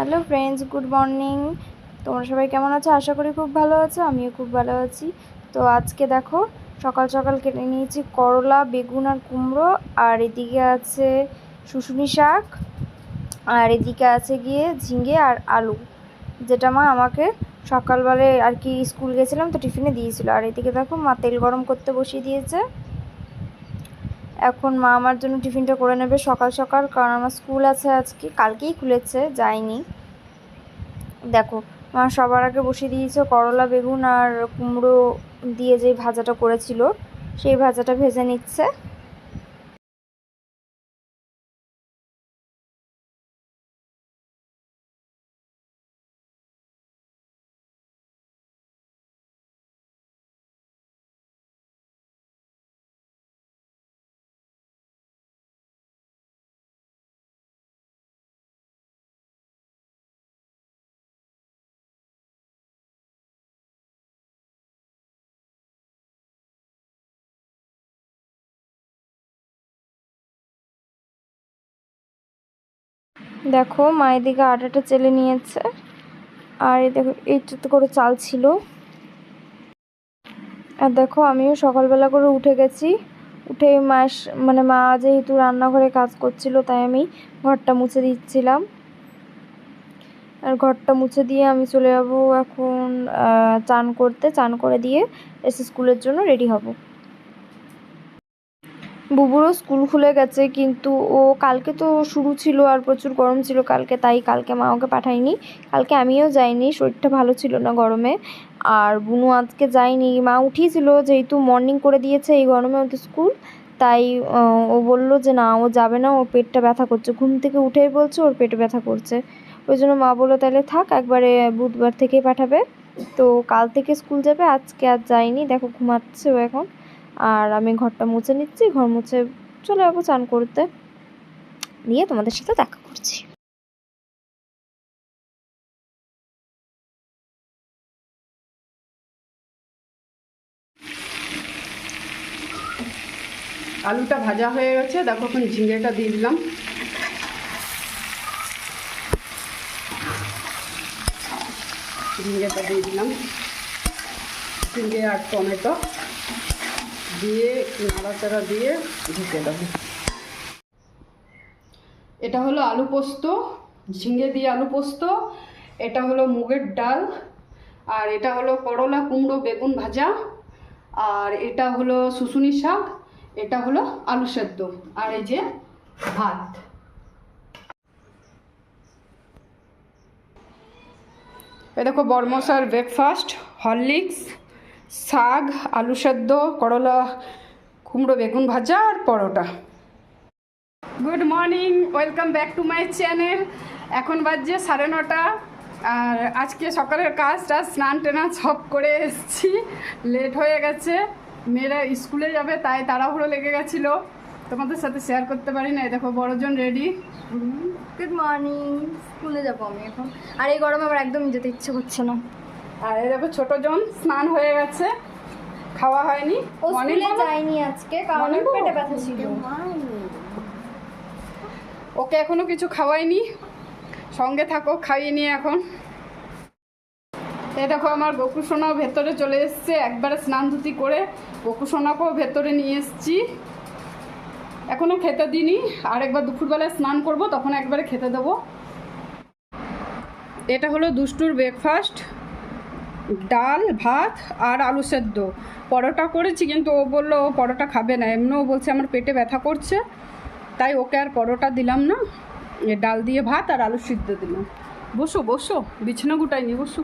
Hello friends, good morning. তোমরা সবাই কেমন আছো? আশা করি খুব ভালো আছো। আমিও খুব ভালো আছি। তো আজকে দেখো সকাল সকাল কেটে নিয়েছি করলা, বেগুন আর কুমড়ো, আর এদিকে আছে শুশুনি শাক, আর এদিকে আছে গিয়ে ঝিঙে আর আলু, যেটা মা আমাকে সকালবেলায় আর কি স্কুল গেছিলাম তো টিফিনে দিয়েছিল। আর এদিকে দেখো মা তেল গরম করতে বসিয়ে দিয়েছে। এখন মা আমার জন্য টিফিনটা করে নেবে সকাল সকাল, কারণ আমার স্কুল আছে আজকে, কালকেই খুলেছে, যাইনি। দেখো মা সবার আগে বসিয়ে দিয়েছে করলা, বেগুন আর কুমড়ো দিয়ে যে ভাজাটা করেছিল সেই ভাজাটা ভেজে নিচ্ছে। দেখো মা এদিকে আটাটা চেলে নিয়েছে, আর এই দেখো এইটাতে করে চাল ছিল। আর দেখো আমিও সকালবেলা করে উঠে গেছি। উঠে মা যেহেতু রান্নাঘরে কাজ করছিল তাই আমি ঘরটা মুছে দিচ্ছিলাম। আর ঘরটা মুছে দিয়ে আমি চলে যাব এখন চান করতে। চান করে দিয়ে এসে স্কুলের জন্য রেডি হব। বুবুরও স্কুল খুলে গেছে, কিন্তু ও কালকে তো শুরু ছিল আর প্রচুর গরম ছিল কালকে, তাই কালকে মা ওকে পাঠায়নি। কালকে আমিও যাইনি, শরীরটা ভালো ছিল না গরমে। আর বুনু আজকে যায়নি, মা উঠিয়েছিল যেহেতু মর্নিং করে দিয়েছে এই গরমে ওদের স্কুল, তাই ও বলল যে না ও যাবে না, ওর পেটটা ব্যথা করছে। ঘুম থেকে উঠেই বলছে ওর পেটে ব্যথা করছে। ওই জন্য মা বললো তাহলে থাক, একবারে বুধবার থেকেই পাঠাবে। তো কাল থেকে স্কুল যাবে, আজকে আর যায়নি। দেখো ঘুমাচ্ছে ও এখন। আর আমি ঘরটা মুছে নিচ্ছি, ঘর মুছে চলে যাবো চান করতে, দিয়ে তোমাদের সাথে দেখা করছি। আলুটা ভাজা হয়ে গেছে, দেখো এখন ঝিঙেটা দিয়ে দিলাম। ঝিঙেটা দিয়ে দিলাম, ঝিঙে আর টমেটো দিয়ে নাড়াচাড়া দিয়ে ঢেকে দেবো। এটা হলো আলু পোস্ত, ঝিঙে দিয়ে আলু পোস্ত। এটা হলো মুগের ডাল, আর এটা হলো করলা, কুমড়ো, বেগুন ভাজা, আর এটা হলো শুশুনি শাক, এটা হলো আলু সেদ্ধ, আর এই যে ভাত। এ দেখো বর্মশার ব্রেকফাস্ট, হরলিক্স, শাক, আলু সেদ্ধ, করলা, কুমড়ো, বেগুন ভাজা আর paratha. Good morning, welcome back to my channel. এখন বাজছে 9:30, আর আজকে সকালের কাজটা স্নান টেনা সব করে এসেছি। লেট হয়ে গেছে, মেয়েরা স্কুলে যাবে তাই তাড়াহুড়ো লেগে গেছিলো, তোমাদের সাথে শেয়ার করতে পারি না। দেখো বড়জন রেডি। Good morning. স্কুলে যাবো আমি এখন, আর এই গরমে আমার একদমই যেতে ইচ্ছে করছে না। আর এই দেখো ছোটজন স্নান হয়ে গেছে, খাওয়া হয়নি। ও স্কুলে যায়নি আজকে, কারণ পেটে ব্যথা ছিল। ওকে এখনো কিছু খাওয়াইনি, সঙ্গে থাকো, খাইয়ে নিয়ে এখন। এই দেখো আমার গোকু সোনাও ভেতরে চলে এসছে, একবারে স্নান ধুতি করে গোকু সোনাকেও ভেতরে নিয়ে এসছি। এখনও খেতে দিইনি, আর একবার দুপুরবেলায় স্নান করব, তখন একবারে খেতে দেবো। এটা হলো দুষ্টুর ব্রেকফাস্ট, ডাল, ভাত আর আলু সেদ্ধ। পরোটা করেছি, কিন্তু ও বললো ও পরোটা খাবে না, এমনিও বলছে আমার পেটে ব্যথা করছে, তাই ওকে আর পরোটা দিলাম না। ডাল দিয়ে ভাত আর আলু সিদ্ধ দিলাম। বসো বসো, বিছানা গুটাইনি, বসো।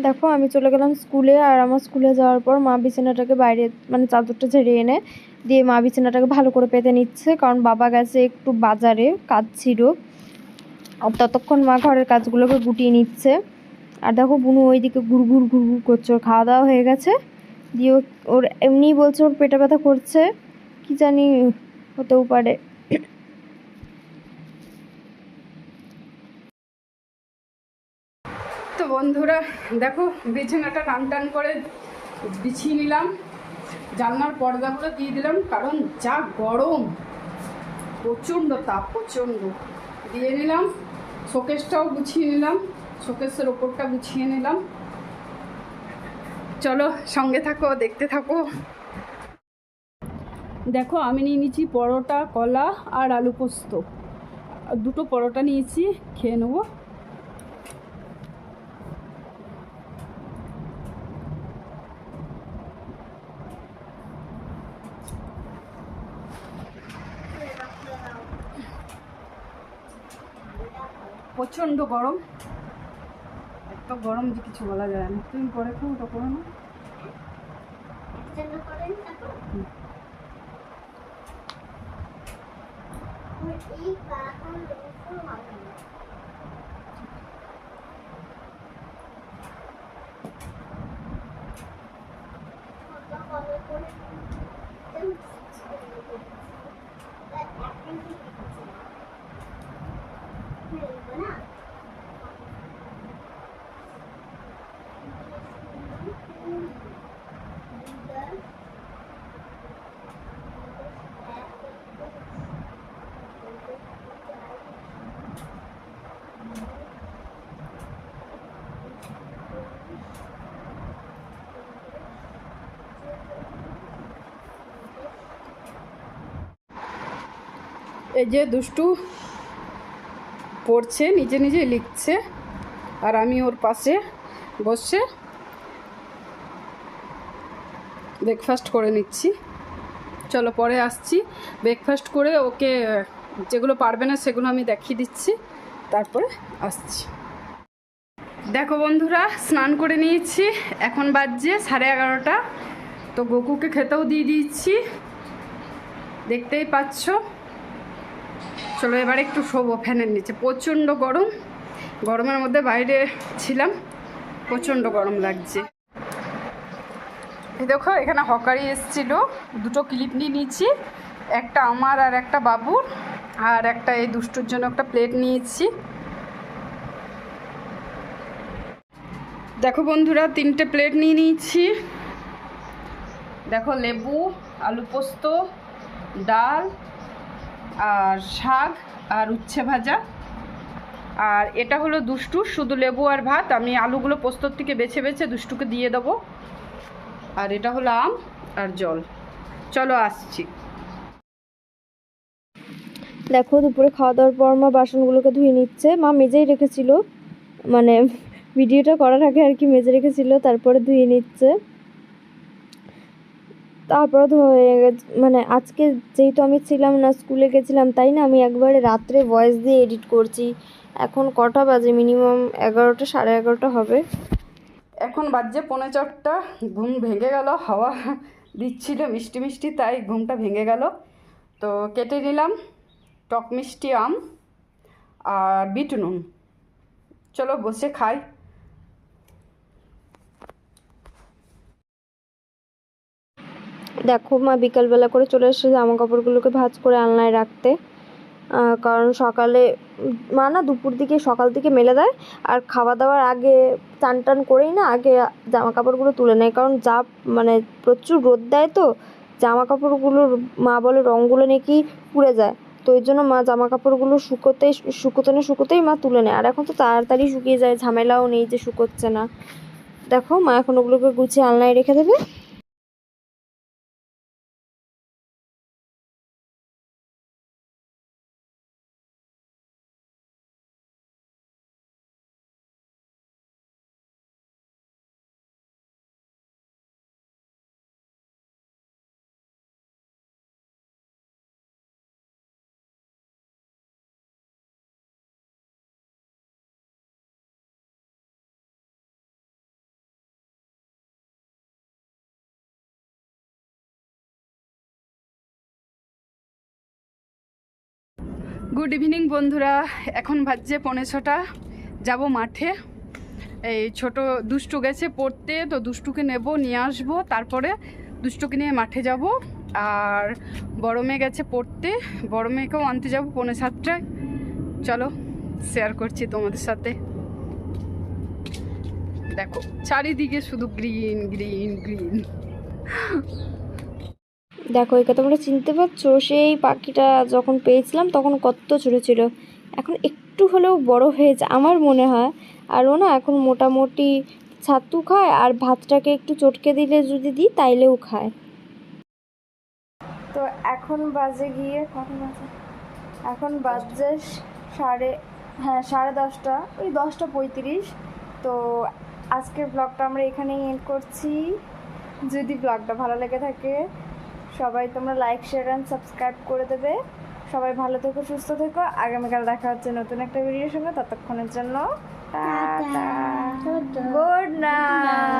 দেখো আমি চলে গেলাম স্কুলে, আর আমার স্কুলে যাওয়ার পর মা বিছানাটাকে বাইরে মানে চাদরটা ঝেড়ে এনে দিয়ে মা বিছানাটাকে ভালো করে পেতে নিচ্ছে, কারণ বাবা গেছে একটু বাজারে, কাজ ছিল। আর ততক্ষণ মা ঘরের কাজগুলোকে গুটিয়ে নিচ্ছে। আর দেখো বুনু ওইদিকে ঘুরঘুর ঘুরঘুর করছে। ওর খাওয়া দাওয়া হয়ে গেছে, দিয়ে ওর এমনিই বলছে ওর পেটে ব্যথা করছে, কি জানি হতেও পারে। তো বন্ধুরা দেখো বিছানাটা টান টান করে বিছিয়ে নিলাম, জানলার পর্দাগুলো দিয়ে দিলাম, কারণ যা গরম, প্রচণ্ড তাপ, প্রচণ্ড দিয়ে নিলাম। শোকেসটাও গুছিয়ে নিলাম, শোকেসের ওপরটা গুছিয়ে নিলাম। চলো সঙ্গে থাকো, দেখতে থাকো। দেখো আমি নিয়ে নিয়েছি পরোটা, কলা আর আলু পোস্ত। দুটো পরোটা নিয়েছি, খেয়ে নেবো। প্রচণ্ড গরম, এত গরম যে কিছু বলা যায় না। তুমি পরে খাও, ওটা করো না। এই যে দুষ্টু পড়ছে, নিজে নিজে লিখছে, আর আমি ওর পাশে বসে ব্রেকফাস্ট করে নিচ্ছি। চলো পরে আসছি, ব্রেকফাস্ট করে ওকে যেগুলো পারবে না সেগুলো আমি দেখিয়ে দিচ্ছি, তারপরে আসছি। দেখো বন্ধুরা স্নান করে নিয়েছি, এখন বাজছে 11:30। তো গোকুকে খেতেও দিয়ে দিচ্ছি, দেখতেই পাচ্ছ। চলো এবার একটু শোবো ফ্যানের নিচে, প্রচণ্ড গরম, গরমের মধ্যে বাইরে ছিলাম, প্রচণ্ড গরম লাগছে। এই দেখো এখানে হকারি এসেছিল, দুটো ক্লিপ নিয়ে নিয়েছি, একটা আমার আর একটা বাবুর, আর একটা এই দুষ্টুর জন্য একটা প্লেট নিয়েছি। দেখো বন্ধুরা 3টে প্লেট নিয়ে নিয়েছি। দেখো লেবু, আলু পোস্ত, ডাল আর শাক আর উচ্ছে ভাজা। আর এটা হলো দুষ্টু, শুধু লেবু আর ভাত, আমি আলুগুলো পোস্তর থেকে বেছে বেছে দুষ্টুকে দিয়ে দেবো। আর এটা হলো আম আর জল। চলো আসছি। দেখো দুপুরে খাওয়া দাওয়ার পর মা বাসনগুলোকে ধুয়ে নিচ্ছে। মা মেজেই রেখেছিল, মানে ভিডিওটা করার আগে আর কি মেজে রেখেছিল, তারপরে ধুয়ে নিচ্ছে। তারপরে ধুয়ে মানে আজকে যেহেতু আমি ছিলাম না, স্কুলে গেছিলাম, তাই না আমি একবারে রাত্রে ভয়েস দিয়ে এডিট করছি। এখন কটা বাজে, মিনিমাম 11টা 11:30 হবে। এখন বাজছে 3:45, ঘুম ভেঙে গেল, হাওয়া দিচ্ছিল মিষ্টি মিষ্টি, তাই ঘুমটা ভেঙে গেল। তো কেটে নিলাম টক মিষ্টি আম আর বিট নুন। চলো বসে খাই। দেখো মা বিকালবেলা করে চলে এসেছে জামা কাপড়গুলোকে ভাঁজ করে আলনায় রাখতে। কারণ সকালে মা না দুপুর দিকে সকাল দিকে মেলে দেয়, আর খাওয়া দাওয়ার আগে চান টান করেই না আগে জামা কাপড়গুলো তুলে নেয়, কারণ যা মানে প্রচুর রোদ দেয়, তো জামা কাপড়গুলোর মা বলে রঙগুলো নাকি পুড়ে যায়। তো ওই জন্য মা জামা কাপড়গুলো শুকোতেই মা তুলে নেয়। আর এখন তো তাড়াতাড়ি শুকিয়ে যায়, ঝামেলাও নেই যে শুকোচ্ছে না। দেখো মা এখন ওগুলোকে গুছিয়ে আলনায় রেখে দেবে। গুড ইভিনিং বন্ধুরা, এখন বাজছে 5:45, যাব মাঠে। এই ছোট দুষ্টু গেছে পড়তে, তো দুষ্টুকে নিয়ে আসবো, তারপরে দুষ্টুকে নিয়ে মাঠে যাব। আর বড় মেয়ে গেছে পড়তে, বড় মেয়েকেও আনতে যাবো 6:45। চলো শেয়ার করছি তোমাদের সাথে। দেখো চারিদিকে শুধু গ্রিন গ্রিন গ্রিন। দেখো একে তোমরা চিনতে পারছো? সেই পাখিটা যখন পেয়েছিলাম তখন কত ছোট ছিল, এখন একটু হলেও বড় হয়েছে আমার মনে হয়। আর ও না এখন মোটামুটি ছাতু খায়, আর ভাতটাকে একটু চটকে দিলে যদি দিই তাইলেও খায়। তো এখন বাজে গিয়ে কত বাজে? এখন বাজে 10:30, ওই 10:35। তো আজকের ব্লগটা আমরা এখানেই এন্ড করছি। যদি ব্লগটা ভালো লেগে থাকে সবাই তোমরা লাইক, শেয়ার অ্যান্ড সাবস্ক্রাইব করে দেবে। সবাই ভালো থেকো, সুস্থ থেকো। আগামীকাল দেখা হচ্ছে নতুন একটা ভিডিওর সঙ্গে। ততক্ষণের জন্য টাটা, গুড নাইট।